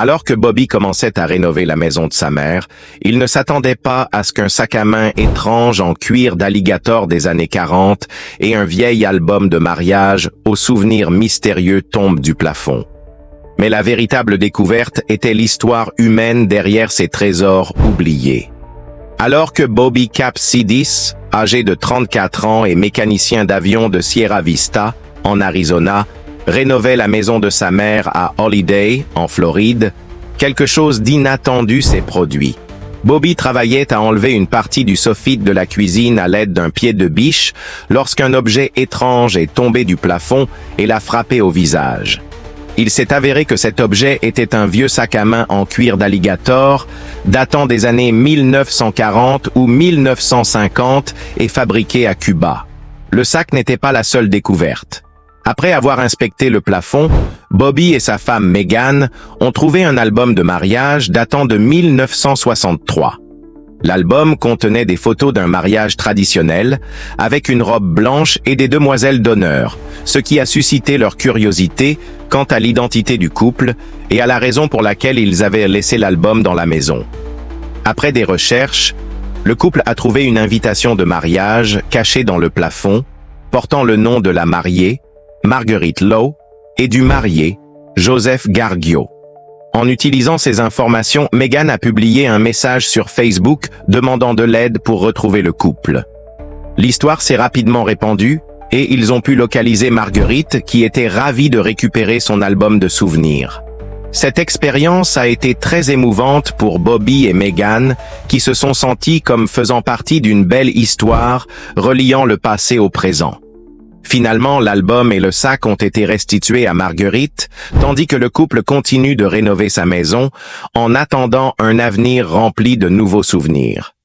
Alors que Bobby commençait à rénover la maison de sa mère, il ne s'attendait pas à ce qu'un sac à main étrange en cuir d'alligator des années 40 et un vieil album de mariage aux souvenirs mystérieux tombent du plafond. Mais la véritable découverte était l'histoire humaine derrière ces trésors oubliés. Alors que Bobby Capsidis, âgé de 34 ans et mécanicien d'avion de Sierra Vista, en Arizona, rénovait la maison de sa mère à Holiday, en Floride, quelque chose d'inattendu s'est produit. Bobby travaillait à enlever une partie du soffit de la cuisine à l'aide d'un pied de biche lorsqu'un objet étrange est tombé du plafond et l'a frappé au visage. Il s'est avéré que cet objet était un vieux sac à main en cuir d'alligator datant des années 1940 ou 1950 et fabriqué à Cuba. Le sac n'était pas la seule découverte. Après avoir inspecté le plafond, Bobby et sa femme Megan ont trouvé un album de mariage datant de 1963. L'album contenait des photos d'un mariage traditionnel, avec une robe blanche et des demoiselles d'honneur, ce qui a suscité leur curiosité quant à l'identité du couple et à la raison pour laquelle ils avaient laissé l'album dans la maison. Après des recherches, le couple a trouvé une invitation de mariage cachée dans le plafond, portant le nom de la mariée, Marguerite Lowe, et du marié, Joseph Gargio. En utilisant ces informations, Megan a publié un message sur Facebook demandant de l'aide pour retrouver le couple. L'histoire s'est rapidement répandue et ils ont pu localiser Marguerite qui était ravie de récupérer son album de souvenirs. Cette expérience a été très émouvante pour Bobby et Megan qui se sont sentis comme faisant partie d'une belle histoire reliant le passé au présent. Finalement, l'album et le sac ont été restitués à Marguerite, tandis que le couple continue de rénover sa maison en attendant un avenir rempli de nouveaux souvenirs.